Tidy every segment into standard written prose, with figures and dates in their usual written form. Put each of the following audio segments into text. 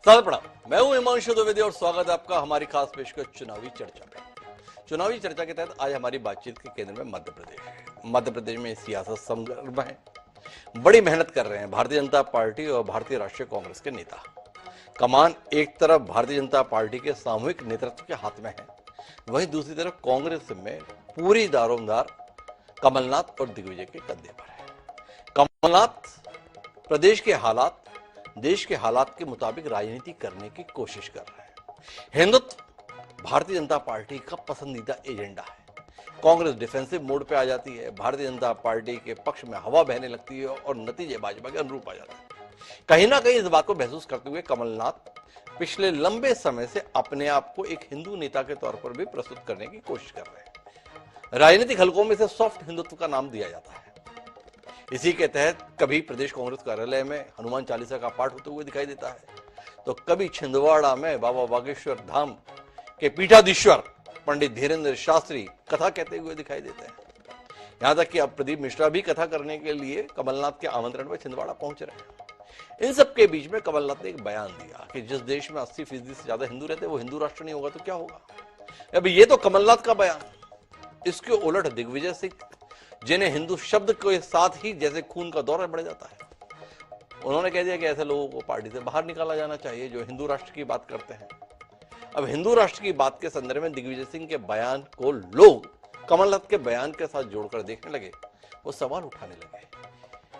सादर प्रणाम। मैं हूं हिमांशु द्विवेदी और स्वागत है आपका हमारी खास पेशकश चुनावी चर्चा में। चुनावी चर्चा के तहत आज हमारी बातचीत के केंद्र में मध्य प्रदेश है। मध्य प्रदेश में सियासत संगर्म है। बड़ी मेहनत कर रहे हैं भारतीय जनता पार्टी और भारतीय राष्ट्रीय कांग्रेस के नेता। कमान एक तरफ भारतीय जनता पार्टी के सामूहिक नेतृत्व के हाथ में है, वहीं दूसरी तरफ कांग्रेस में पूरी दारोमदार कमलनाथ और दिग्विजय के कंधे पर है। कमलनाथ प्रदेश के हालात, देश के हालात के मुताबिक राजनीति करने की कोशिश कर रहे हैं। हिंदुत्व भारतीय जनता पार्टी का पसंदीदा एजेंडा है। कांग्रेस डिफेंसिव मोड पे आ जाती है, भारतीय जनता पार्टी के पक्ष में हवा बहने लगती है और नतीजे भाजपा के अनुरूप आ जाते हैं। कहीं ना कहीं इस बात को महसूस करते हुए कमलनाथ पिछले लंबे समय से अपने आप को एक हिंदू नेता के तौर पर भी प्रस्तुत करने की कोशिश कर रहे हैं। राजनीतिक हलकों में से सॉफ्ट हिंदुत्व का नाम दिया जाता है। इसी के तहत कभी प्रदेश कांग्रेस कार्यालय में हनुमान चालीसा का पाठ होते हुए दिखाई देता है, तो कभी छिंदवाड़ा में बाबा बागेश्वर धाम के पीठाधीश्वर पंडित धीरेन्द्र शास्त्री कथा कहते हुए दिखाई देते हैं। यहां तक कि अब प्रदीप मिश्रा भी कथा करने के लिए कमलनाथ के आमंत्रण पर छिंदवाड़ा पहुंच रहे हैं। इन सब के बीच में कमलनाथ ने एक बयान दिया कि जिस देश में 80% से ज्यादा हिंदू रहते हैं वो हिंदू राष्ट्र नहीं होगा तो क्या होगा। अब ये तो कमलनाथ का बयान। इसके उलट दिग्विजय सिंह, जिन्हें हिंदू शब्द के साथ ही जैसे खून का दौरा बढ़ जाता है, उन्होंने कह दिया कि ऐसे लोगों को पार्टी से बाहर निकाला जाना चाहिए जो हिंदू राष्ट्र की बात करते हैं। अब हिंदू राष्ट्र की बात के संदर्भ में दिग्विजय सिंह के बयान को लोग कमलनाथ के बयान के साथ जोड़कर देखने लगे। वो सवाल उठाने लगे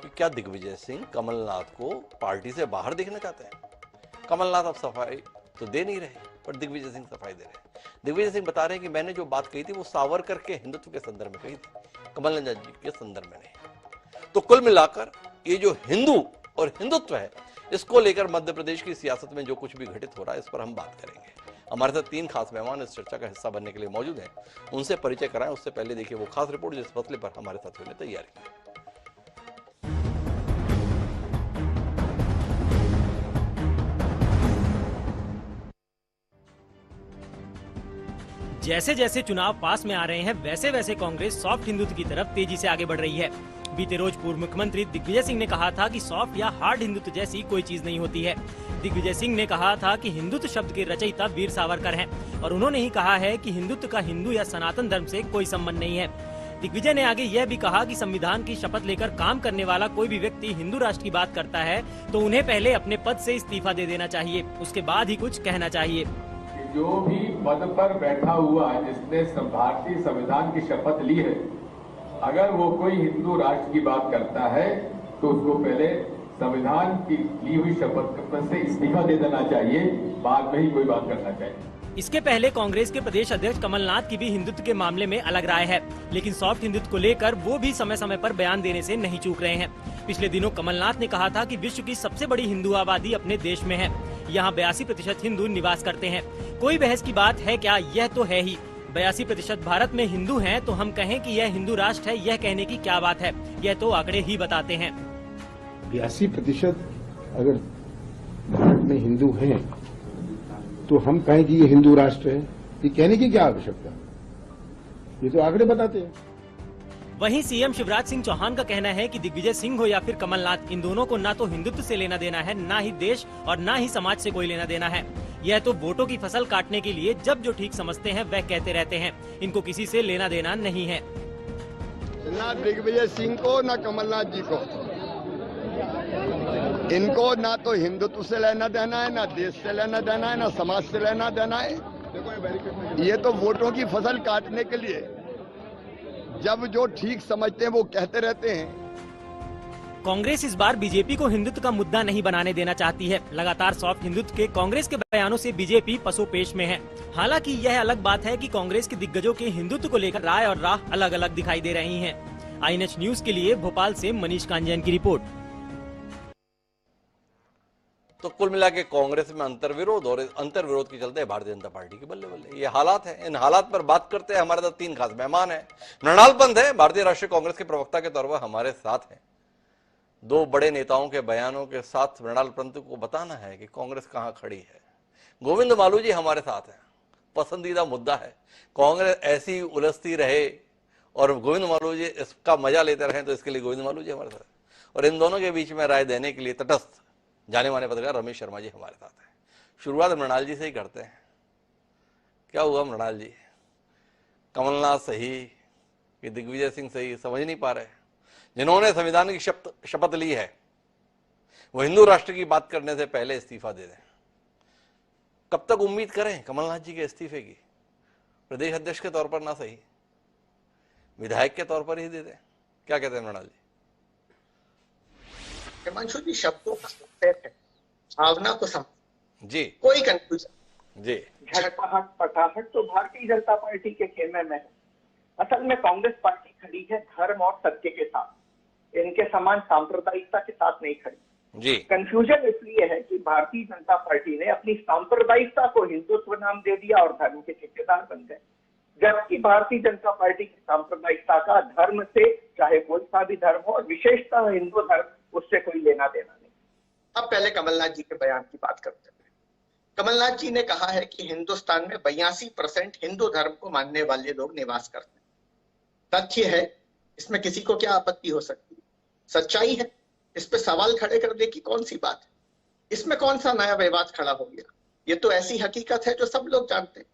कि क्या दिग्विजय सिंह कमलनाथ को पार्टी से बाहर देखना चाहते हैं। कमलनाथ अब सफाई तो दे नहीं रहे, पर दिग्विजय सिंह सफाई दे रहे हैं। दिग्विजय सिंह बता रहे हैं कि मैंने जो बात कही थी वो सावरकर के हिंदुत्व के संदर्भ में कही थी, कमलनाथ जी के संदर्भ में नहीं। तो कुल मिलाकर ये जो हिंदू और हिंदुत्व है, इसको लेकर मध्य प्रदेश की सियासत में जो कुछ भी घटित हो रहा है, इस पर हम बात करेंगे। हमारे साथ 3 खास मेहमान इस चर्चा का हिस्सा बनने के लिए मौजूद हैं। उनसे परिचय कराएं उससे पहले देखिए वो खास रिपोर्ट जिस मसले पर हमारे साथियों ने तैयार की। जैसे जैसे चुनाव पास में आ रहे हैं वैसे वैसे कांग्रेस सॉफ्ट हिंदुत्व की तरफ तेजी से आगे बढ़ रही है। बीते रोज पूर्व मुख्यमंत्री दिग्विजय सिंह ने कहा था कि सॉफ्ट या हार्ड हिंदुत्व जैसी कोई चीज नहीं होती है। दिग्विजय सिंह ने कहा था कि हिंदुत्व शब्द के रचयिता वीर सावरकर हैं और उन्होंने ही कहा है कि हिंदुत्व का हिंदू या सनातन धर्म से कोई संबंध नहीं है। दिग्विजय ने आगे यह भी कहा कि संविधान की शपथ लेकर काम करने वाला कोई भी व्यक्ति हिंदू राष्ट्र की बात करता है तो उन्हें पहले अपने पद से इस्तीफा दे देना चाहिए, उसके बाद ही कुछ कहना चाहिए। जो भी पद पर बैठा हुआ है, जिसने भारतीय संविधान की शपथ ली है, अगर वो कोई हिंदू राष्ट्र की बात करता है तो उसको पहले संविधान की ली हुई शपथ से इस्तीफा दे देना चाहिए, बाद में ही कोई बात करना चाहिए। इसके पहले कांग्रेस के प्रदेश अध्यक्ष कमलनाथ की भी हिंदुत्व के मामले में अलग राय है, लेकिन सॉफ्ट हिंदुत्व को लेकर वो भी समय समय पर बयान देने से नहीं चूक रहे हैं। पिछले दिनों कमलनाथ ने कहा था कि विश्व की सबसे बड़ी हिंदू आबादी अपने देश में है, यहाँ 82% हिंदू निवास करते हैं। कोई बहस की बात है क्या? यह तो है ही। 82% भारत में हिंदू हैं, तो हम कहें कि यह हिंदू राष्ट्र है, यह कहने की क्या बात है? यह तो आंकड़े ही बताते हैं। 82% अगर भारत में हिंदू हैं, तो हम कहें कि ये हिंदू राष्ट्र है, ये कहने की क्या आवश्यकता? ये तो आंकड़े बताते हैं। वहीं सीएम शिवराज सिंह चौहान का कहना है कि दिग्विजय सिंह हो या फिर कमलनाथ, इन दोनों को ना तो हिंदुत्व से लेना देना है, ना ही देश और ना ही समाज से कोई लेना देना है। यह तो वोटों की फसल काटने के लिए जब जो ठीक समझते हैं वह कहते रहते हैं। इनको किसी से लेना देना नहीं है। ना दिग्विजय सिंह को ना कमलनाथ जी को, इनको ना तो हिंदुत्व से लेना देना है, ना देश से लेना देना है, ना समाज से लेना देना है। ये तो वोटों की फसल काटने के लिए जब जो ठीक समझते हैं वो कहते रहते हैं। कांग्रेस इस बार बीजेपी को हिंदुत्व का मुद्दा नहीं बनाने देना चाहती है। लगातार सॉफ्ट हिंदुत्व के कांग्रेस के बयानों से बीजेपी पसोपेश में है। हालांकि यह अलग बात है कि कांग्रेस के दिग्गजों के हिंदुत्व को लेकर राय और राह अलग अलग दिखाई दे रही हैं। INH न्यूज के लिए भोपाल से मनीष कांजन की रिपोर्ट। तो कुल मिला के कांग्रेस में अंतर्विरोध और अंतर्विरोध के चलते भारतीय जनता पार्टी के बल्ले बल्ले ये हालात है। इन हालात पर बात करते हैं। हमारे साथ 3 खास मेहमान हैं। मृणाल पंत है, भारतीय राष्ट्रीय कांग्रेस के प्रवक्ता के तौर पर हमारे साथ हैं। 2 बड़े नेताओं के बयानों के साथ मृणाल पंत को बताना है कि कांग्रेस कहां खड़ी है। गोविंद मालू जी हमारे साथ हैं। पसंदीदा मुद्दा है, कांग्रेस ऐसी उलझती रहे और गोविंद मालू जी इसका मजा लेते रहे, तो इसके लिए गोविंद मालू जी हमारे साथ। और इन दोनों के बीच में राय देने के लिए तटस्थ जाने माने पत्रकार रमेश शर्मा जी हमारे साथ हैं। शुरुआत मृणाल जी से ही करते हैं। क्या हुआ मृणाल जी, कमलनाथ सही कि दिग्विजय सिंह सही, समझ नहीं पा रहे। जिन्होंने संविधान की शपथ ली है वो हिंदू राष्ट्र की बात करने से पहले इस्तीफा दे दें। कब तक उम्मीद करें कमलनाथ जी के इस्तीफे की? प्रदेश अध्यक्ष के तौर पर ना सही, विधायक के तौर पर ही दे दें। क्या कहते हैं मृणाल जी? हिमांशु जी, शब्दों का सेट है, भावना को समझ जी कोई कंफ्यूजन जी झटपट पटाखट तो भारतीय जनता पार्टी के खेमे में है। असल में कांग्रेस पार्टी खड़ी है धर्म और सत्य के साथ, इनके समान सांप्रदायिकता के साथ नहीं खड़ी। जी कंफ्यूजन इसलिए है कि भारतीय जनता पार्टी ने अपनी सांप्रदायिकता को हिंदुत्व नाम दे दिया और धर्म के ठेकेदार बन गए, जबकि भारतीय जनता पार्टी की सांप्रदायिकता का धर्म से, चाहे कोई सा भी धर्म हो, और विशेषतः हिंदू धर्म, उससे कोई लेना देना नहीं। अब पहले कमलनाथ जी के बयान की बात करते हैं। कमलनाथ जी ने कहा है कि हिंदुस्तान में 82% हिंदू धर्म को मानने वाले लोग निवास करते हैं। तथ्य है, इसमें किसी को क्या आपत्ति हो सकती है? सच्चाई है, इस पे सवाल खड़े करने की कौन सी बात है? इसमें कौन सा नया विवाद खड़ा हो गया? ये तो ऐसी हकीकत है जो सब लोग जानते हैं।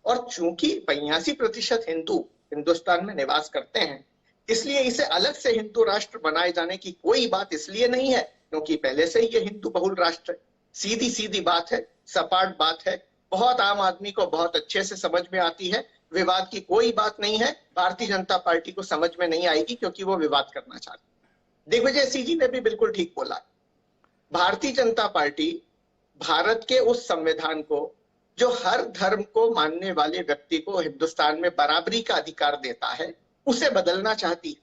और चूंकि 82% हिंदू हिंदुस्तान में निवास करते हैं, इसलिए इसे अलग से हिंदू राष्ट्र बनाए जाने की कोई बात इसलिए नहीं है क्योंकि पहले से ही ये हिंदू बहुल राष्ट्र है। सीधी सीधी बात है, सपाट बात है, बहुत आम आदमी को बहुत अच्छे से समझ में आती है। विवाद की कोई बात नहीं है। भारतीय जनता पार्टी को समझ में नहीं आएगी क्योंकि वो विवाद करना चाहती है। दिग्विजय सिंह जी ने भी बिल्कुल ठीक बोला। भारतीय जनता पार्टी भारत के उस संविधान को, जो हर धर्म को मानने वाले व्यक्ति को हिंदुस्तान में बराबरी का अधिकार देता है, उसे बदलना चाहती है।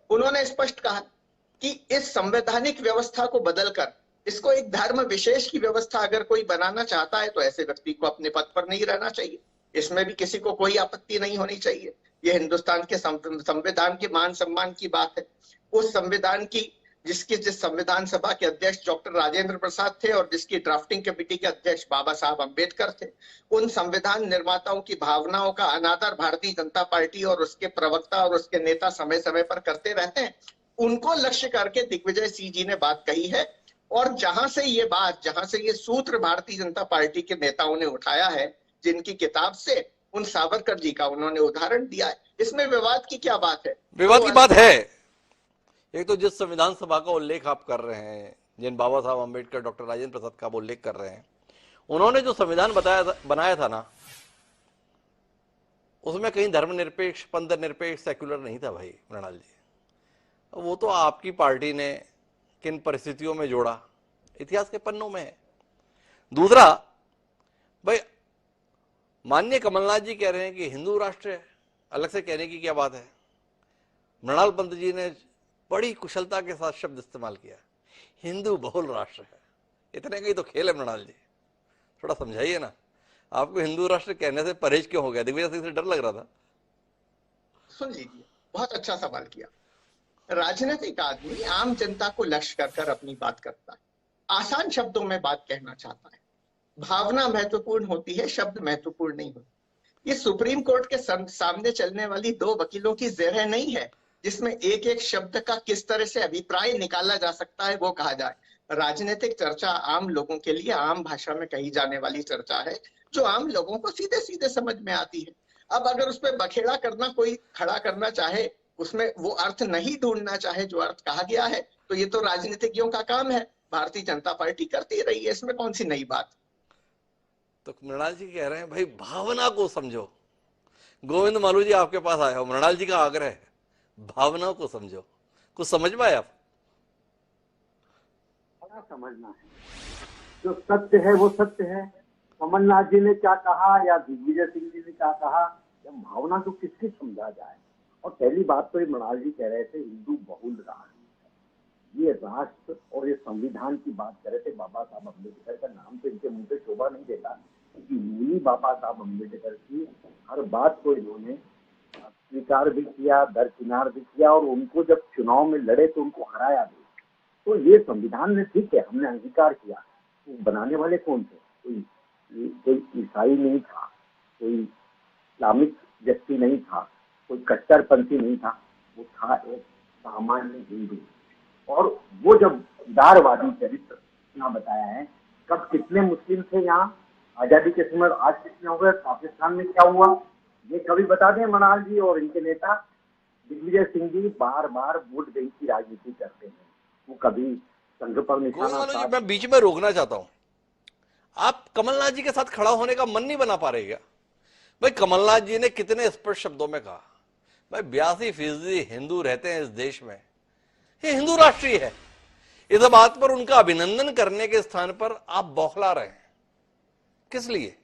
उन्होंने स्पष्ट कहा कि इस संवैधानिक व्यवस्था को बदलकर इसको एक धर्म विशेष की व्यवस्था अगर कोई बनाना चाहता है तो ऐसे व्यक्ति को अपने पद पर नहीं रहना चाहिए। इसमें भी किसी को कोई आपत्ति नहीं होनी चाहिए। यह हिंदुस्तान के संविधान के मान सम्मान की बात है। उस संविधान की जिस संविधान सभा के अध्यक्ष डॉक्टर राजेंद्र प्रसाद थे और जिसकी ड्राफ्टिंग कमेटी के अध्यक्ष बाबा साहब अंबेडकर थे, उन संविधान निर्माताओं की भावनाओं का अनादर भारतीय जनता पार्टी और उसके प्रवक्ता और उसके नेता समय समय पर करते रहते हैं। उनको लक्ष्य करके दिग्विजय सिंह जी ने बात कही है और जहां से ये सूत्र भारतीय जनता पार्टी के नेताओं ने उठाया है, जिनकी किताब से, उन सावरकर जी का उन्होंने उदाहरण दिया है। इसमें विवाद की क्या बात है? विवाद की बात है। एक तो जिस संविधान सभा का उल्लेख आप कर रहे हैं, जिन बाबा साहब अम्बेडकर, डॉक्टर राजेंद्र प्रसाद का आप उल्लेख कर रहे हैं, उन्होंने जो संविधान बनाया था ना, उसमें कहीं धर्मनिरपेक्ष, पंथ निरपेक्ष, सेक्युलर नहीं था भाई मृणाल जी। वो तो आपकी पार्टी ने किन परिस्थितियों में जोड़ा, इतिहास के पन्नों में है। दूसरा भाई, माननीय कमलनाथ जी कह रहे हैं कि हिंदू राष्ट्र है, अलग से कहने की क्या बात है? मृणाल पंत जी ने बड़ी कुशलता के साथ शब्द इस्तेमाल किया, हिंदू बहुल राष्ट्र है। इतने का ही तो खेल है मृणाल जी, थोड़ा समझाइए ना। आपको हिंदू राष्ट्र कहने से परहेज क्यों हो गया? दिग्विजय सिंह से डर लग रहा था? सुन लीजिए, बहुत अच्छा सवाल किया। राजनीतिक आदमी आम जनता को लक्ष्य कर अपनी बात करता है, आसान शब्दों में बात कहना चाहता है। भावना महत्वपूर्ण होती है, शब्द महत्वपूर्ण नहीं होते। ये सुप्रीम कोर्ट के सामने चलने वाली 2 वकीलों की ज़ेर नहीं है जिसमें एक एक शब्द का किस तरह से अभिप्राय निकाला जा सकता है वो कहा जाए। राजनीतिक चर्चा आम लोगों के लिए आम भाषा में कही जाने वाली चर्चा है, जो आम लोगों को सीधे सीधे समझ में आती है। अब अगर उस पर बखेड़ा करना कोई खड़ा करना चाहे, उसमें वो अर्थ नहीं ढूंढना चाहे जो अर्थ कहा गया है, तो ये तो राजनीतिज्ञों का काम है। भारतीय जनता पार्टी करती रही है, इसमें कौन सी नई बात? तो मृणाल जी कह रहे हैं भाई भावना को समझो। गोविंद मालू जी आपके पास आए हो, मृणाल जी का आग्रह है भावना को समझो। कुछ समझ पाए आप? बड़ा समझना है, जो सत्य है वो सत्य है। कमलनाथ जी ने क्या कहा या दिग्विजय सिंह जी ने क्या कहा, या भावना को किसकी समझा जाए। और पहली बात तो ये मृणाल जी कह रहे थे हिंदू बहुल राष्ट्र, ये राष्ट्र और ये संविधान की बात कर रहे थे। बाबा साहब अम्बेडकर का नाम तो इनके मुंह पे शोभा नहीं देता, क्योंकि मूली बाबा साहब अम्बेडकर की हर बात को इन्होंने स्वीकार भी किया, दरकिनार भी किया, और उनको जब चुनाव में लड़े तो उनको हराया भी। तो ये संविधान में ठीक है, हमने अंगीकार किया। तो बनाने वाले कौन थे? कोई ईसाई नहीं था, कोई इस्लामिक व्यक्ति नहीं था, कोई कट्टरपंथी नहीं था, वो था एक सामान्य हिंदू। और वो जब उदारवादी चरित्र ना बताया है, कब कितने मुस्लिम थे यहाँ आजादी के समय आज कितने हो गए, पाकिस्तान में क्या हुआ, ये कभी बता दें मनाल जी और इनके नेता। दिग्विजय सिंह जी बार बार वोट बैंक की राजनीति करते हैं, वो कभी संघ पर निशाना गोविंद जी, मैं बीच में रोकना चाहता हूं। आप कमलनाथ जी के साथ खड़ा होने का मन नहीं बना पा रहे क्या? भाई कमलनाथ जी ने कितने स्पष्ट शब्दों में कहा, भाई 82% हिंदू रहते हैं इस देश में, ये हिंदू राष्ट्रीय है। इस बात पर उनका अभिनंदन करने के स्थान पर आप बौखला रहे हैं, किस लिए?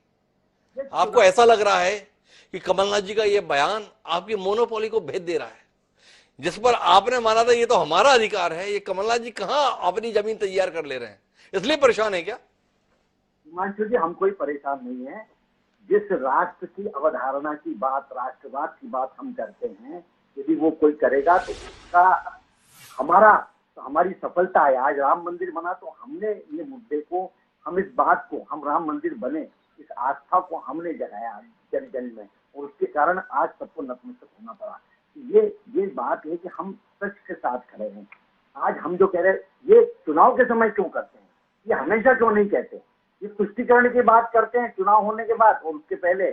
आपको ऐसा लग रहा है कि कमलनाथ जी का यह बयान आपकी मोनोपोली को भेद दे रहा है, जिस पर आपने माना था ये तो हमारा अधिकार है, ये कमलनाथ जी कहां अपनी जमीन तैयार कर ले रहे हैं, इसलिए परेशान है क्या? हिमांशु जी, हम कोई परेशान नहीं है। जिस राष्ट्र की अवधारणा की बात, राष्ट्रवाद की बात हम करते हैं, यदि वो कोई करेगा तो उसका हमारी सफलता है। आज राम मंदिर बना तो हमने ये मुद्दे को, हम इस बात को, हम राम मंदिर बने, इस आस्था को हमने जगाया जन जन में, और उसके कारण आज सबको नतमस्तक होना पड़ा। ये बात है कि हम सच के साथ खड़े हैं। आज हम जो कह रहे हैं, ये चुनाव के समय क्यों करते हैं, ये हमेशा क्यों नहीं कहते? ये तुष्टिकरण की बात करते हैं चुनाव होने के बाद, और उसके पहले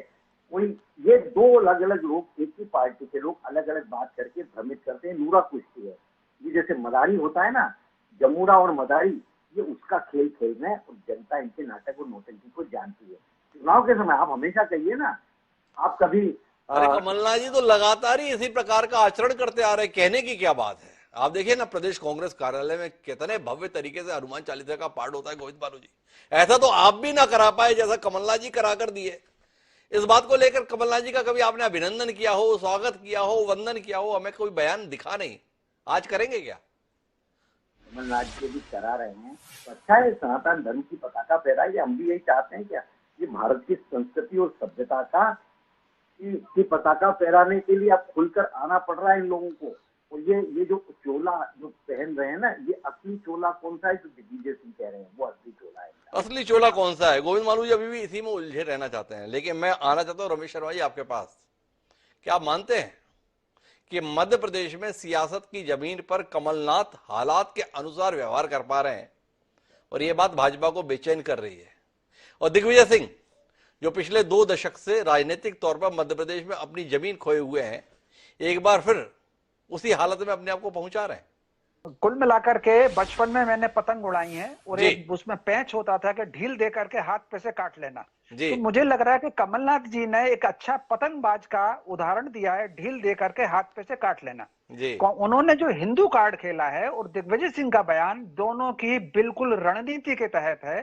कोई, ये दो अलग अलग लोग, एक ही पार्टी के लोग अलग अलग बात करके भ्रमित करते हैं। नूरा कुश्ती है ये, जैसे मदारी होता है ना, जमुरा और मदारी, ये उसका खेल खेल रहे हैं, और जनता इनके नाटक और नौटंकी को जानती है। चुनाव के समय आप हमेशा कहिए ना, आप कभी अरे कमलनाथ जी तो लगातार ही इसी प्रकार का आचरण करते आ रहे, कहने की क्या बात है? आप देखिए ना, प्रदेश कांग्रेस कार्यालय में कितने भव्य तरीके से हनुमान चालीसा का पाठ होता है गोविंद बालू जी। ऐसा तो आप भी ना करा पाए जैसा कमलनाथ जी करा कर दिए। इस बात को लेकर कमलनाथ जी का कभी आपने अभिनंदन किया हो, स्वागत किया हो, वंदन किया हो? हमें कोई बयान दिखा नहीं, आज करेंगे क्या? कमलनाथ जी भी करा रहे हैं, तो अच्छा है, सनातन धर्म की पताका फहराइए। हम भी यही चाहते हैं क्या, ये भारत की संस्कृति और सभ्यता का की पताका फहराने के लिए अब खुलकर आना पड़ रहा है इन लोगों को। और ये जो चोला जो पहन रहे हैं ना, ये असली चोला कौन सा है, जो दिग्विजय सिंह कह रहे हैं वो असली चोला है। असली चोला कौन सा है? गोविंद बालू जी अभी भी इसी में उलझे रहना चाहते हैं। लेकिन मैं आना चाहता हूं रमेश शर्मा जी आपके पास। क्या आप मानते हैं कि मध्य प्रदेश में सियासत की जमीन पर कमलनाथ हालात के अनुसार व्यवहार कर पा रहे हैं, और यह बात भाजपा को बेचैन कर रही है? और दिग्विजय सिंह जो पिछले 2 दशक से राजनीतिक तौर पर मध्य प्रदेश में अपनी जमीन खोए हुए हैं, एक बार फिर उसी हालत में अपने आप को पहुंचा रहे हैं। कुल मिलाकर के बचपन में मैंने पतंग उड़ाई है, और एक उसमें पैंच होता था कि ढील दे करके हाथ पे से काट लेना। तो मुझे लग रहा है कि कमलनाथ जी ने एक अच्छा पतंगबाज का उदाहरण दिया है, ढील दे करके हाथ पे से काट लेना। उन्होंने जो हिंदू कार्ड खेला है और दिग्विजय सिंह का बयान, दोनों की बिल्कुल रणनीति के तहत है।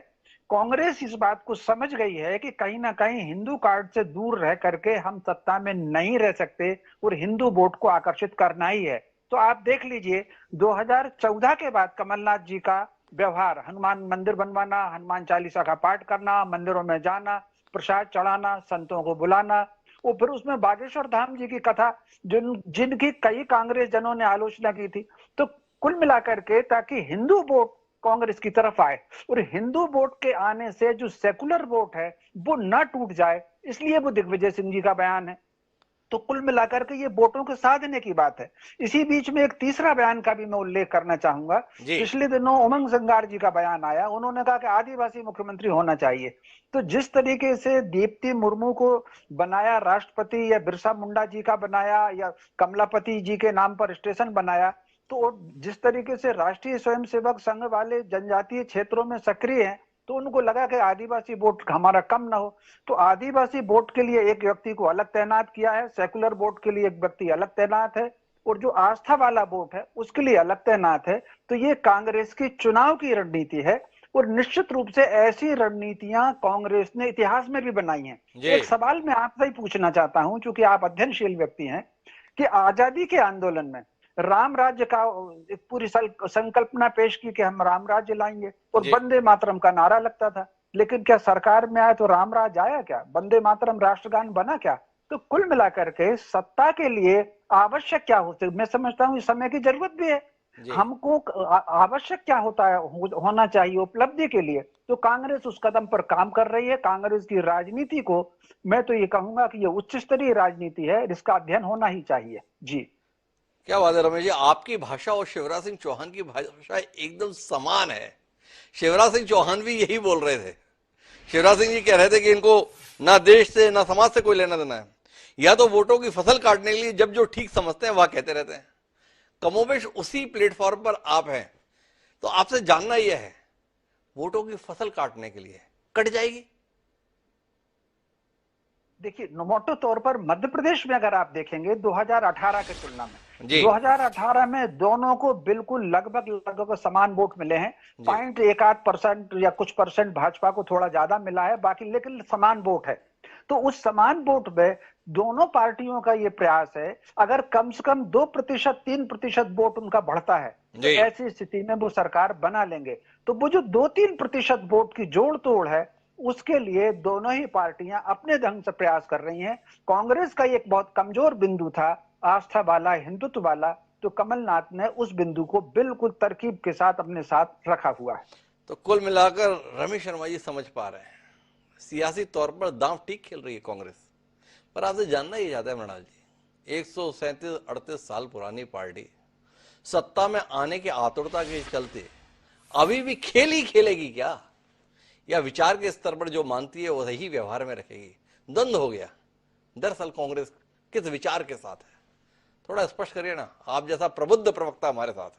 कांग्रेस इस बात को समझ गई है कि कहीं ना कहीं हिंदू कार्ड से दूर रह करके हम सत्ता में नहीं रह सकते, और हिंदू वोट को आकर्षित करना ही है। तो आप देख लीजिए 2014 के बाद कमलनाथ जी का व्यवहार, हनुमान मंदिर बनवाना, हनुमान चालीसा का पाठ करना, मंदिरों में जाना, प्रसाद चढ़ाना, संतों को बुलाना, और फिर उसमें बागेश्वर धाम जी की कथा जिनकी कई कांग्रेस जनों ने आलोचना की थी। तो कुल मिलाकर के ताकि हिंदू वोट कांग्रेस की तरफ आए, और हिंदू वोट के आने से जो सेकुलर वोट है वो न टूट जाए, इसलिए वो दिग्विजय सिंह जी का बयान है। तो कुल मिलाकर के ये वोटों के साधने की बात है। इसी बीच में एक तीसरा बयान का भी मैं उल्लेख करना चाहूंगा। पिछले दिनों उमंग संगार जी का बयान आया, उन्होंने कहा कि आदिवासी मुख्यमंत्री होना चाहिए। तो जिस तरीके से दीप्ति मुर्मू को बनाया राष्ट्रपति, या बिरसा मुंडा जी का बनाया, या कमलापति जी के नाम पर स्टेशन बनाया, तो जिस तरीके से राष्ट्रीय स्वयंसेवक संघ वाले जनजातीय क्षेत्रों में सक्रिय हैं, तो उनको लगा कि आदिवासी वोट हमारा कम ना हो, तो आदिवासी वोट के लिए एक व्यक्ति को अलग तैनात किया है, सेकुलर वोट के लिए एक व्यक्ति अलग तैनात है, और जो आस्था वाला वोट है उसके लिए अलग तैनात है। तो ये कांग्रेस की चुनाव की रणनीति है, और निश्चित रूप से ऐसी रणनीतियां कांग्रेस ने इतिहास में भी बनाई हैं। एक सवाल मैं आपसे ही पूछना चाहता हूं, चूंकि आप अध्ययनशील व्यक्ति हैं, कि आजादी के आंदोलन में राम राज्य का एक पूरी संकल्पना पेश की कि हम राम राज्य लाएंगे, और वंदे मातरम का नारा लगता था, लेकिन क्या सरकार में आया तो राम राज्य आया क्या? वंदे मातरम राष्ट्रगान बना क्या? तो कुल मिलाकर के सत्ता के लिए आवश्यक क्या होता है, मैं समझता हूँ इस समय की जरूरत भी है। हमको आवश्यक क्या होता है, होना चाहिए उपलब्धि के लिए, तो कांग्रेस उस कदम पर काम कर रही है। कांग्रेस की राजनीति को मैं तो ये कहूंगा कि ये उच्च स्तरीय राजनीति है, जिसका अध्ययन होना ही चाहिए। जी, क्या बात है रमेश जी, आपकी भाषा और शिवराज सिंह चौहान की भाषा एकदम समान है। शिवराज सिंह चौहान भी यही बोल रहे थे शिवराज सिंह जी कह रहे थे कि इनको ना देश से ना समाज से कोई लेना देना है, या तो वोटों की फसल काटने के लिए जब जो ठीक समझते हैं वह कहते रहते हैं। कमोबेश उसी प्लेटफॉर्म पर आप हैं, तो आपसे जानना यह है, वोटों की फसल काटने के लिए कट जाएगी? देखिए, नोमोटो तौर पर मध्य प्रदेश में अगर आप देखेंगे 2018 के तुलना में 2018 में दोनों को बिल्कुल लगभग समान वोट मिले हैं। 0.1% या कुछ परसेंट भाजपा को थोड़ा ज्यादा मिला है, बाकी लेकिन समान वोट है। तो उस समान वोट में दोनों पार्टियों का ये प्रयास है, अगर कम से कम 2% 3% वोट उनका बढ़ता है तो ऐसी स्थिति में वो सरकार बना लेंगे। तो वो जो 2-3% वोट की जोड़ तोड़ है, उसके लिए दोनों ही पार्टियां अपने ढंग से प्रयास कर रही हैं। कांग्रेस का एक बहुत कमजोर बिंदु था, आस्था वाला, हिंदुत्व वाला, तो कमलनाथ ने उस बिंदु को बिल्कुल तरकीब के साथ अपने साथ रखा हुआ है। तो कुल मिलाकर रमेश शर्मा जी समझ पा रहे हैं, सियासी तौर पर दांव ठीक खेल रही है कांग्रेस। पर आपसे जानना ही चाहता है मृणाल जी, 137-38 साल पुरानी पार्टी सत्ता में आने की आतुरता के चलते अभी भी खेल ही खेलेगी क्या, या विचार के स्तर पर जो मानती है वही व्यवहार में रखेगी? द्वंद हो गया। दरअसल कांग्रेस किस विचार के साथ है, थोड़ा स्पष्ट करिए ना, आप जैसा प्रबुद्ध प्रवक्ता हमारे साथ,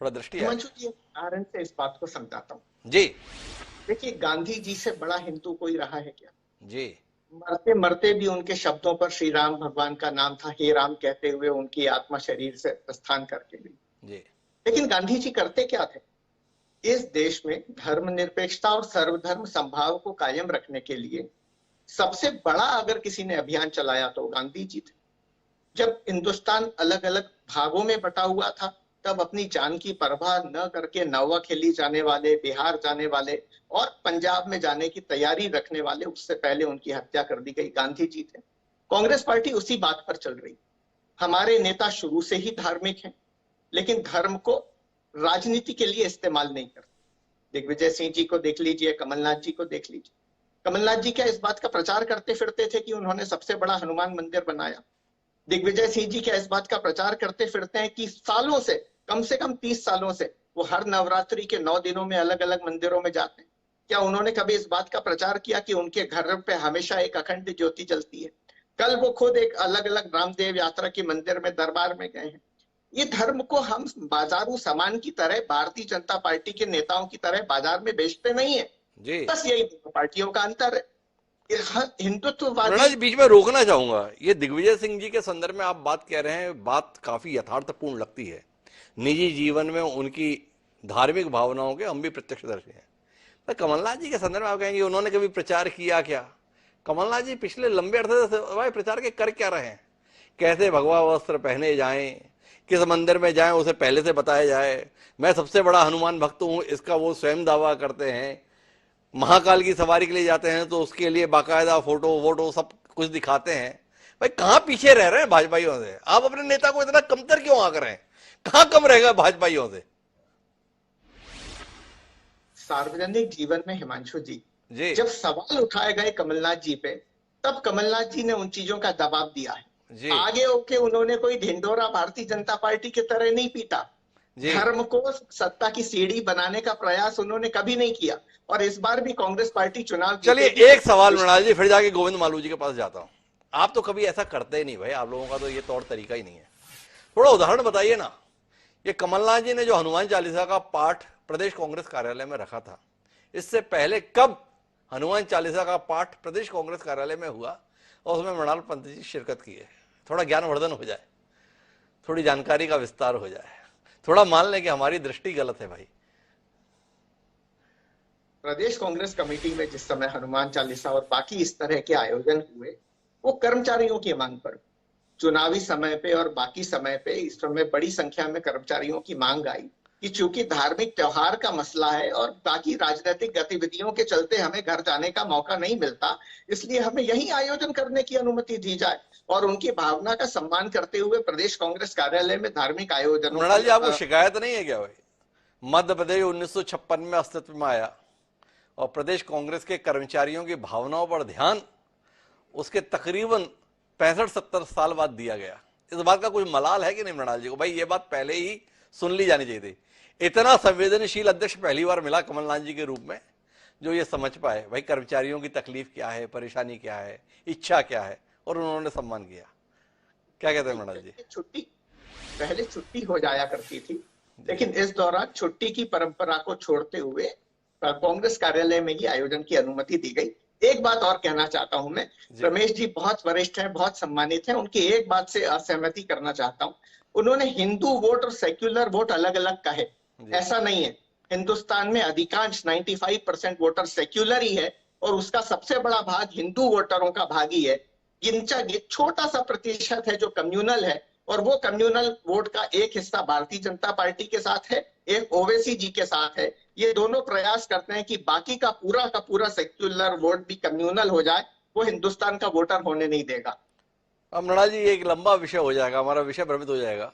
थोड़ा दृष्टि है। उदाहरण से इस बात को समझाता हूँ जी। देखिए, गांधी जी से बड़ा हिंदू कोई रहा है क्या? जी। मरते मरते भी उनके शब्दों पर श्री राम भगवान का नाम था, हे राम कहते हुए उनकी आत्मा शरीर से प्रस्थान करके गई। जी। लेकिन गांधी जी करते क्या थे? इस देश में धर्मनिरपेक्षता और सर्वधर्म संभाव को कायम रखने के लिए सबसे बड़ा अगर किसी ने अभियान चलाया तो गांधी जी थे। जब हिंदुस्तान अलग अलग भागों में बटा हुआ था, तब अपनी जान की परवाह न करके नौवाखेली जाने वाले, बिहार जाने वाले और पंजाब में जाने की तैयारी रखने वाले, उससे पहले उनकी हत्या कर दी गई, गांधी जी थे। कांग्रेस पार्टी उसी बात पर चल रही। हमारे नेता शुरू से ही धार्मिक हैं, लेकिन धर्म को राजनीति के लिए इस्तेमाल नहीं करते। दिग्विजय सिंह जी को देख लीजिए, कमलनाथ जी को देख लीजिए। कमलनाथ जी क्या इस बात का प्रचार करते फिरते थे कि उन्होंने सबसे बड़ा हनुमान मंदिर बनाया? दिग्विजय सिंह जी क्या इस बात का प्रचार करते फिरते हैं कि सालों से, कम 30 सालों से वो हर नवरात्रि के 9 दिनों में अलग अलग मंदिरों में जाते हैं? क्या उन्होंने कभी इस बात का प्रचार किया कि उनके घर पे हमेशा एक अखंड ज्योति जलती है? कल वो खुद एक अलग अलग रामदेव यात्रा के मंदिर में, दरबार में गए हैं। ये धर्म को हम बाजारू सामान की तरह, भारतीय जनता पार्टी के नेताओं की तरह बाजार में बेचते नहीं है। बस यही पार्टियों का अंतर है। हिंदुत्ववादी, बीच में रोकना चाहूंगा, ये दिग्विजय सिंह जी के संदर्भ में आप बात कह रहे हैं, बात काफी यथार्थपूर्ण लगती है। निजी जीवन में उनकी धार्मिक भावनाओं के हम भी प्रत्यक्षदर्शी हैं। पर कमलनाथ जी के संदर्भ में आप कहेंगे उन्होंने कभी प्रचार किया क्या? कमलनाथ जी पिछले लंबे अरसे से प्रचार के कर क्या रहे हैं? कैसे भगवा वस्त्र पहने जाएं, किस मंदिर में जाएं उसे पहले से बताया जाए। मैं सबसे बड़ा हनुमान भक्त हूं, इसका वो स्वयं दावा करते हैं। महाकाल की सवारी के लिए जाते हैं तो उसके लिए बाकायदा फोटो वोटो सब कुछ दिखाते हैं। भाई कहां पीछे रह रहे हैं भाजपाइयों से? आप अपने नेता को इतना कमतर क्यों आंक रहे हैं? कहां कम रहेगा भाजपाइयों से? सार्वजनिक जीवन में हिमांशु जी, जब सवाल उठाए गए कमलनाथ जी पे, तब कमलनाथ जी ने उन चीजों का जवाब दिया है। आगे होके उन्होंने कोई ढिंडोरा भारतीय जनता पार्टी की तरह नहीं पीटा। धर्म को सत्ता की सीढ़ी बनाने का प्रयास उन्होंने कभी नहीं किया। और इस बार भी कांग्रेस पार्टी चुनाव, चलिए एक सवाल मृणाल जी, फिर जाके गोविंद मालू जी के पास जाता हूं। आप तो कभी ऐसा करते ही नहीं भाई, आप लोगों का तो ये तौर तरीका ही नहीं है। थोड़ा उदाहरण बताइए ना। ये कमलनाथ जी ने जो हनुमान चालीसा का पाठ प्रदेश कांग्रेस कार्यालय में रखा था, इससे पहले कब हनुमान चालीसा का पाठ प्रदेश कांग्रेस कार्यालय में हुआ और उसमें मृणाल पंत जी शिरकत की है? थोड़ा ज्ञानवर्धन हो जाए, थोड़ी जानकारी का विस्तार हो जाए, थोड़ा मान लें कि हमारी दृष्टि गलत है भाई। प्रदेश कांग्रेस कमेटी में जिस समय हनुमान चालीसा और बाकी इस तरह के आयोजन हुए, वो कर्मचारियों की मांग पर, चुनावी समय पे और बाकी समय पे इस समय बड़ी संख्या में कर्मचारियों की मांग आई कि चूंकि धार्मिक त्योहार का मसला है और बाकी राजनीतिक गतिविधियों के चलते हमें घर जाने का मौका नहीं मिलता, इसलिए हमें यही आयोजन करने की अनुमति दी जाए। और उनकी भावना का सम्मान करते हुए प्रदेश कांग्रेस कार्यालय में धार्मिक आयोजन। मृणाल जी, आपको शिकायत नहीं है क्या भाई? मध्य प्रदेश 1956 में अस्तित्व में आया और प्रदेश कांग्रेस के कर्मचारियों की भावनाओं पर ध्यान उसके तकरीबन 65-70 साल बाद दिया गया। इस बात का कुछ मलाल है कि नहीं मृणाल जी को? भाई ये बात पहले ही सुन ली जानी चाहिए थी। इतना संवेदनशील अध्यक्ष पहली बार मिला कमलनाथ जी के रूप में, जो ये समझ पाए भाई कर्मचारियों की तकलीफ क्या है, परेशानी क्या है, इच्छा क्या है, और उन्होंने सम्मान किया। क्या कहते हैं मृणाल जी? छुट्टी पहले छुट्टी हो जाया करती थी, लेकिन इस दौरान छुट्टी की परंपरा को छोड़ते हुए कांग्रेस कार्यालय में ही आयोजन की अनुमति दी गई। एक बात और कहना चाहता हूं मैं, रमेश जी बहुत वरिष्ठ हैं, बहुत सम्मानित हैं, उनकी एक बात से असहमति करना चाहता हूं। उन्होंने हिंदू वोट और सेक्युलर वोट अलग अलग कहे, ऐसा नहीं है। हिंदुस्तान में अधिकांश 95% वोटर सेक्युलर ही है और उसका सबसे बड़ा भाग हिंदू वोटरों का भाग ही है। एक छोटा सा प्रतिशत है जो कम्युनल है, और वो कम्युनल वोट का एक हिस्सा भारतीय जनता पार्टी के साथ है, एक ओवैसी जी के साथ है। ये दोनों प्रयास करते हैं कि बाकी का पूरा सेक्युलर वोट भी कम्युनल हो जाए, वो हिंदुस्तान का वोटर होने नहीं देगा। अब मृणाल जी एक लंबा विषय हो जाएगा, हमारा विषय भ्रमित हो जाएगा।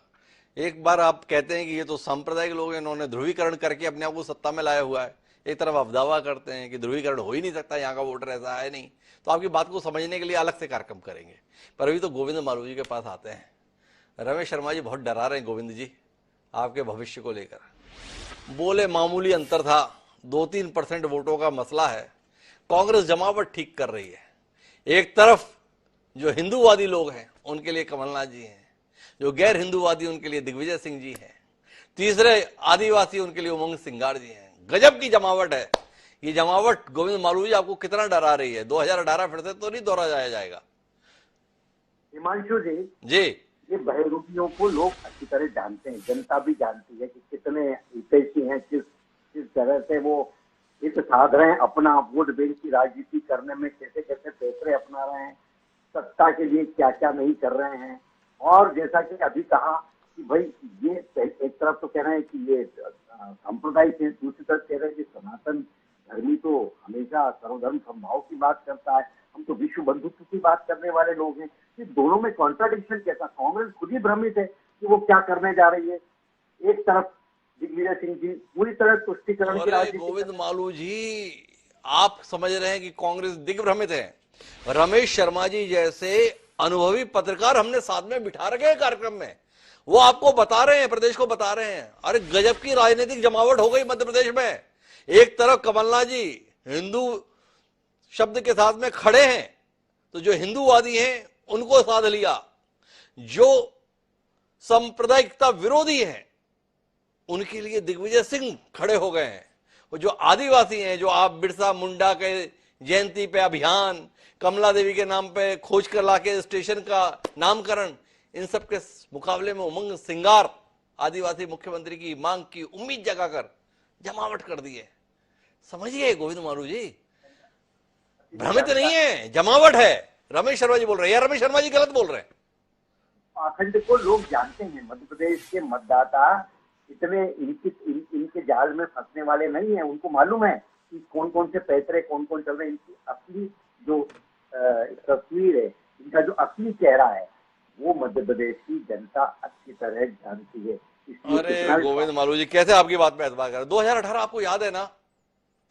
एक बार आप कहते हैं कि ये तो सांप्रदायिक लोग हैं, इन्होंने ध्रुवीकरण करके अपने आप को सत्ता में लाया हुआ है। एक तरफ आप दावा करते हैं कि ध्रुवीकरण हो ही नहीं सकता, यहाँ का वोटर ऐसा है नहीं, तो आपकी बात को समझने के लिए अलग से कार्यक्रम करेंगे। पर अभी तो गोविंद मालू जी के पास आते हैं। रमेश शर्मा जी बहुत डरा रहे हैं गोविंद जी आपके भविष्य को लेकर। बोले मामूली अंतर था, 2-3% वोटों का मसला है, कांग्रेस जमावट ठीक कर रही है। एक तरफ जो हिंदूवादी लोग हैं उनके लिए कमलनाथ जी हैं, जो गैर हिंदूवादी उनके लिए दिग्विजय सिंह जी हैं, तीसरे आदिवासी उनके लिए उमंग सिंगार जी हैं। गजब की जमावट है। ये जमावट गोविंद मालू जी आपको कितना डरा रही है? 2018 फिर से तो नहीं दोहराया जाएगा? हिमांशु जी, ये बहरूपियों को लोग अच्छी तरह जानते हैं, जनता भी जानती है कि कितने हितैषी हैं, किस तरह से वो हित साध रहे हैं, अपना वोट बैंक की राजनीति करने में कैसे कैसे फैसले अपना रहे हैं, सत्ता के लिए क्या क्या नहीं कर रहे हैं। और जैसा कि अभी कहा कि भाई ये एक तरफ तो कह रहे हैं कि ये सांप्रदायिक है, दूसरी तरफ कह रहे हैं कि सनातन धर्मी तो हमेशा सर्वधर्म समभाव की बात करता है, हम तो विश्व बंधुत्व की बात करने वाले लोग हैं। ये दोनों में कॉन्ट्राडिक्शन कैसा? कांग्रेस खुद ही भ्रमित है कि वो क्या करने जा रही है। एक तरफ दिग्विजय सिंह जी पूरी तरह तुष्टीकरण की राजनीति। गोविंद मालू जी आप समझ रहे हैं कि कांग्रेस दिग्भ्रमित है? रमेश शर्मा जी जैसे अनुभवी पत्रकार हमने साथ में बिठा रखे हैं कार्यक्रम में, वो आपको बता रहे हैं, प्रदेश को बता रहे हैं, अरे गजब की राजनीतिक जमावट हो गई मध्य प्रदेश में। एक तरफ कमलनाथ जी हिंदू शब्द के साथ में खड़े हैं, तो जो हिंदूवादी हैं उनको साध लिया, जो सांप्रदायिकता विरोधी हैं उनके लिए दिग्विजय सिंह खड़े हो गए हैं, और जो आदिवासी हैं, जो आप बिरसा मुंडा के जयंती पे अभियान, कमला देवी के नाम पे खोज कर लाके स्टेशन का नामकरण, इन सब के मुकाबले में उमंग सिंगार आदिवासी मुख्यमंत्री की मांग की उम्मीद जगाकर जमावट कर दी है। समझिए गोविंद मालू जी, भ्रमित नहीं है, जमावट है। रमेश शर्मा जी बोल रहे हैं, रमेश शर्मा जी गलत बोल रहे हैं। पाखंड को लोग जानते हैं, मध्य प्रदेश के मतदाता इतने इनके जाल में फंसने वाले नहीं है। उनको मालूम है कि कौन कौन से पैतरे कौन कौन चल रहे हैं। इनकी असली जो तस्वीर है, इनका जो असली चेहरा है, वो मध्य प्रदेश की जनता अच्छी तरह जानती है। अरे गोविंद मालू जी कैसे आपकी बात में एतबार करें? 2018 आपको याद है ना,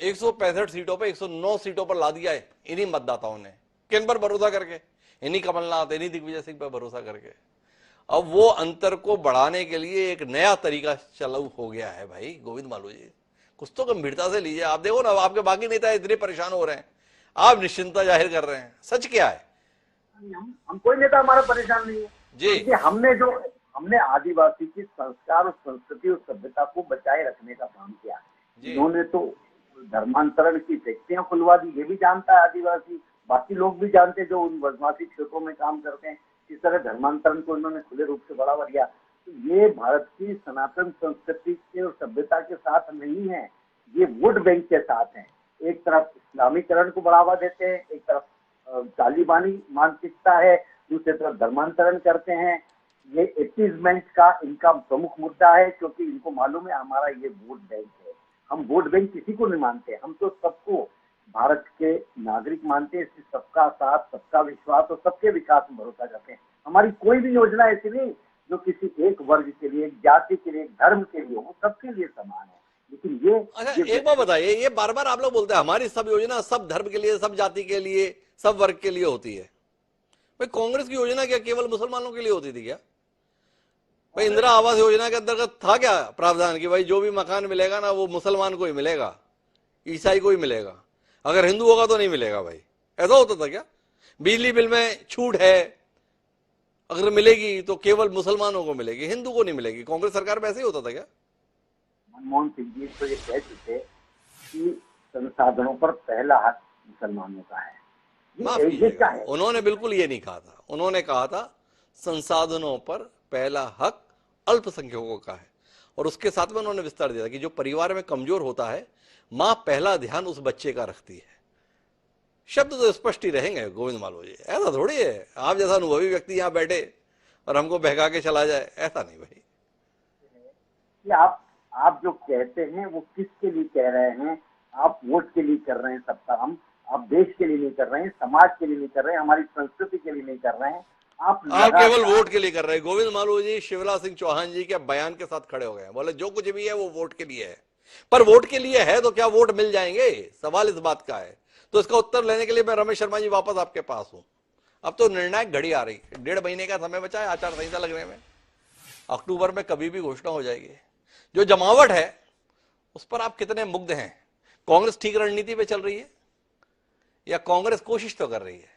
165 सीटों पे 109 सीटों पर ला दिया है इन्हीं मतदाताओं ने। किन पर भरोसा करके? इन्हीं कमलनाथ, इन्हीं दिग्विजय सिंह पर भरोसा करके। अब वो अंतर को बढ़ाने के लिए एक नया तरीका चालू हो गया है। भाई गोविंद मालू जी कुछ तो गंभीरता से लीजिए। आप देखो ना, आपके बाकी नेता इतने परेशान हो रहे हैं, आप निश्चिंतता जाहिर कर रहे हैं, सच क्या है? हम कोई नेता हमारा परेशान नहीं है जी। हमने आदिवासी की संस्कार और संस्कृति और सभ्यता को बचाए रखने का काम किया। इन्होंने तो धर्मांतरण की फैक्ट्रियां खुलवा दी, ये भी जानता है आदिवासी, बाकी लोग भी जानते हैं जो उन वनवासी क्षेत्रों में काम करते हैं, किस तरह धर्मांतरण को इन्होंने खुले रूप से बढ़ावा दिया। तो ये भारत की सनातन संस्कृति के और सभ्यता के साथ नहीं है, ये वोट बैंक के साथ है। एक तरफ इस्लामीकरण को बढ़ावा देते हैं, एक तरफ तालिबानी मानसिकता है, दूसरी तरफ धर्मांतरण करते हैं। ये एपीजमेंट का इनका प्रमुख मुद्दा है, क्योंकि इनको मालूम है हमारा ये वोट बैंक है। हम वोट बैंक किसी को नहीं मानते, हम तो सबको भारत के नागरिक मानते हैं। सबका साथ, सबका विश्वास और सबके विकास में भरोसा करते हैं। हमारी कोई भी योजना ऐसी नहीं जो किसी एक वर्ग के लिए, एक जाति के लिए, एक धर्म के लिए हो, सबके लिए समान है। लेकिन ये एक बात बताइए, ये बार बार आप लोग बोलते हैं हमारी सब योजना सब धर्म के लिए, सब जाति के लिए, सब वर्ग के लिए होती है। भाई कांग्रेस की योजना क्या केवल मुसलमानों के लिए होती थी क्या? भाई इंदिरा आवास योजना के अंतर्गत था क्या प्रावधान कि भाई जो भी मकान मिलेगा ना वो मुसलमान को ही मिलेगा, ईसाई को ही मिलेगा? अगर हिंदू होगा तो नहीं मिलेगा भाई, ऐसा होता था क्या? बिजली बिल में छूट है, अगर मिलेगी तो केवल मुसलमानों को मिलेगी, हिंदू को नहीं मिलेगी। कांग्रेस सरकार में ऐसे ही होता था क्या? मनमोहन सिंह जी तो ये कह चुके कि संसाधनों पर पहला हक मुसलमानों का है। माफ कीजिएगा, उन्होंने बिल्कुल ये नहीं कहा था। उन्होंने कहा था संसाधनों पर पहला हक अल्पसंख्यकों का है, और उसके साथ में उन्होंने विस्तार दिया कि जो परिवार में कमजोर होता है, मां पहला ध्यान उस बच्चे का रखती है। शब्द तो स्पष्ट ही रहेंगे गोविंद मालवीय जी, ऐसा थोड़ी है आप जैसा अनुभवी व्यक्ति यहाँ बैठे और हमको बहका के चला जाए, ऐसा नहीं भाई। आप जो कहते हैं वो किसके लिए कह रहे हैं? आप वोट के लिए कर रहे हैं सब काम, आप देश के लिए नहीं कर रहे हैं, समाज के लिए नहीं कर रहे हैं, हमारी संस्कृति के लिए नहीं कर रहे हैं, आप केवल वोट के लिए कर रहे हैं। गोविंद मालवीय जी शिवराज सिंह चौहान जी के बयान के साथ खड़े हो गए, बोले जो कुछ भी है वो वोट के लिए है। पर वोट के लिए है तो क्या वोट मिल जाएंगे? सवाल इस बात का है। तो इसका उत्तर लेने के लिए मैं रमेश शर्मा जी वापस आपके पास हूं। अब तो निर्णायक घड़ी आ रही है, 1.5 महीने का समय बचा है आचार संहिता लगने में। अक्टूबर में कभी भी घोषणा हो जाएगी। जो जमावट है उस पर आप कितने मुग्ध हैं? कांग्रेस ठीक रणनीति पे चल रही है या कांग्रेस कोशिश तो कर रही है?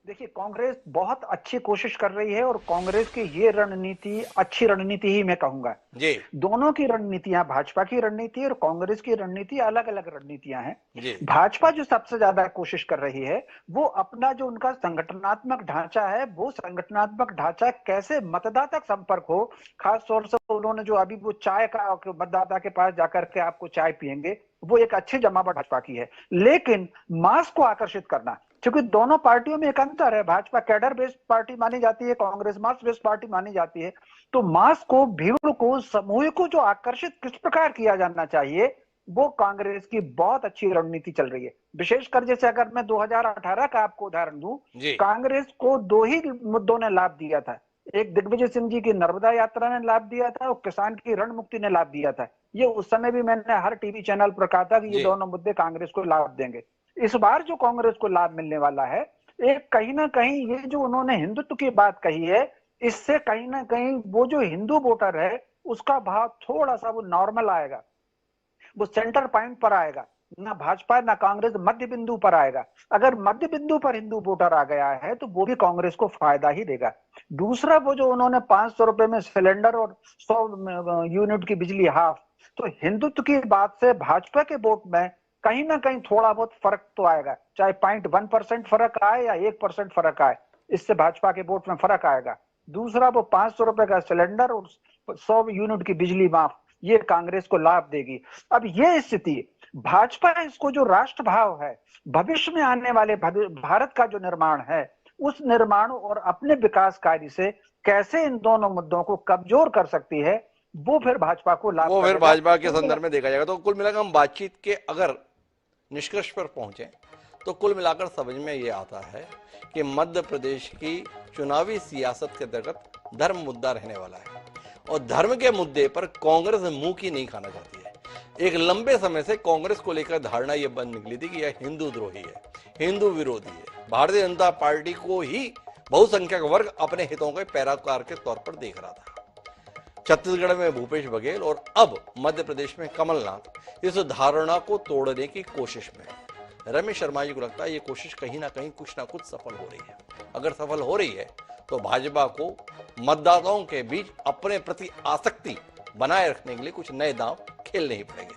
देखिए, कांग्रेस बहुत अच्छी कोशिश कर रही है और कांग्रेस की ये रणनीति अच्छी रणनीति ही मैं कहूंगा जी। दोनों की रणनीतियां, भाजपा की रणनीति और कांग्रेस की रणनीति अलग अलग रणनीतियां हैं जी। भाजपा जो सबसे ज्यादा कोशिश कर रही है वो अपना जो उनका संगठनात्मक ढांचा है, वो संगठनात्मक ढांचा कैसे मतदाता संपर्क हो। खास तौर से उन्होंने जो अभी वो चाय का, मतदाता के पास जाकर के आपको चाय पियेंगे, वो एक अच्छी जमावट भाजपा की है। लेकिन मास को आकर्षित करना, क्योंकि दोनों पार्टियों में एक अंतर है, भाजपा कैडर बेस्ड पार्टी मानी जाती है, कांग्रेस मास बेस्ड पार्टी मानी जाती है। तो मास को, भीड़ को, समूह को जो आकर्षित किस प्रकार किया जाना चाहिए, वो कांग्रेस की बहुत अच्छी रणनीति चल रही है। विशेषकर जैसे अगर मैं 2018 का आपको उदाहरण दूं, कांग्रेस को 2 ही मुद्दों ने लाभ दिया था। एक दिग्विजय सिंह जी की नर्मदा यात्रा ने लाभ दिया था और किसान की रण मुक्ति ने लाभ दिया था। ये उस समय भी मैंने हर टीवी चैनल पर कहा था कि ये दोनों मुद्दे कांग्रेस को लाभ देंगे। इस बार जो कांग्रेस को लाभ मिलने वाला है, एक कहीं ना कहीं ये जो उन्होंने हिंदुत्व की बात कही है, इससे कहीं ना कहीं वो जो हिंदू वोटर है उसका भाव थोड़ा सा वो नॉर्मल आएगा, वो सेंटर पॉइंट पर आएगा। ना भाजपा ना कांग्रेस मध्य बिंदु पर आएगा। अगर मध्य बिंदु पर हिंदू वोटर आ गया है तो वो भी कांग्रेस को फायदा ही देगा। दूसरा, वो जो उन्होंने 500 रुपए में सिलेंडर और 100 यूनिट की बिजली हाफ, तो हिंदुत्व की बात से भाजपा के वोट में कहीं ना कहीं थोड़ा बहुत फर्क तो आएगा, चाहे 0.1% फर्क आए या 1% फर्क आए, इससे भाजपा के वोट में फर्क आएगा। दूसरा, वो 500 रुपए का सिलेंडर और 100 यूनिट की बिजली माफ, ये कांग्रेस को लाभ देगी। अब ये स्थिति, भाजपा इसको जो राष्ट्र भाव है, भविष्य में आने वाले भारत का जो निर्माण है, उस निर्माण और अपने विकास कार्य से कैसे इन दोनों मुद्दों को कमजोर कर सकती है, वो फिर भाजपा को लाभ, वो फिर भाजपा के संदर्भ में देखा जाएगा। तो कुल मिलाकर हम बातचीत के अगर निष्कर्ष पर पहुंचे तो कुल मिलाकर समझ में ये आता है कि मध्य प्रदेश की चुनावी सियासत के अंतर्गत धर्म मुद्दा रहने वाला है, और धर्म के मुद्दे पर कांग्रेस मुंह की नहीं खाना चाहती है। एक लंबे समय से कांग्रेस को लेकर धारणा यह बन निकली थी कि यह हिंदू द्रोही है, हिंदू विरोधी है। भारतीय जनता पार्टी को ही बहुसंख्यक वर्ग अपने हितों के पैरोकार के तौर पर देख रहा था। छत्तीसगढ़ में भूपेश बघेल और अब मध्य प्रदेश में कमलनाथ इस धारणा को तोड़ने की कोशिश में है। रमेश शर्मा जी को लगता है ये कोशिश कहीं ना कहीं कुछ ना कुछ सफल हो रही है। अगर सफल हो रही है तो भाजपा को मतदाताओं के बीच अपने प्रति आसक्ति बनाए रखने के लिए कुछ नए दांव खेलने ही पड़ेंगे।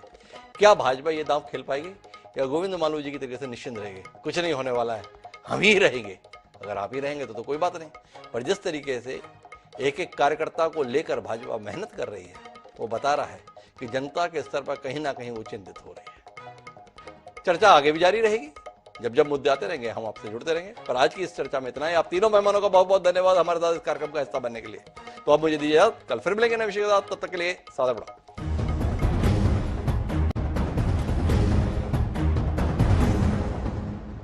क्या भाजपा ये दांव खेल पाएगी या गोविंद मालवीय जी की तरीके से निश्चिंत रहेगी, कुछ नहीं होने वाला है, हम ही रहेंगे? अगर आप ही रहेंगे तो कोई बात नहीं, पर जिस तरीके से एक एक कार्यकर्ता को लेकर भाजपा मेहनत कर रही है, वो बता रहा है कि जनता के स्तर पर कहीं ना कहीं वो चिंतित हो रही है। चर्चा आगे भी जारी रहेगी, जब जब मुद्दे आते रहेंगे हम आपसे जुड़ते रहेंगे। पर आज की इस चर्चा में इतना ही। आप तीनों मेहमानों का बहुत बहुत धन्यवाद हमारे साथ इस कार्यक्रम का हिस्सा बनने के लिए। तो अब मुझे दीजिए, कल फिर मिलेंगे नए विषय के साथ, तब तक के लिए सादा बड़ा।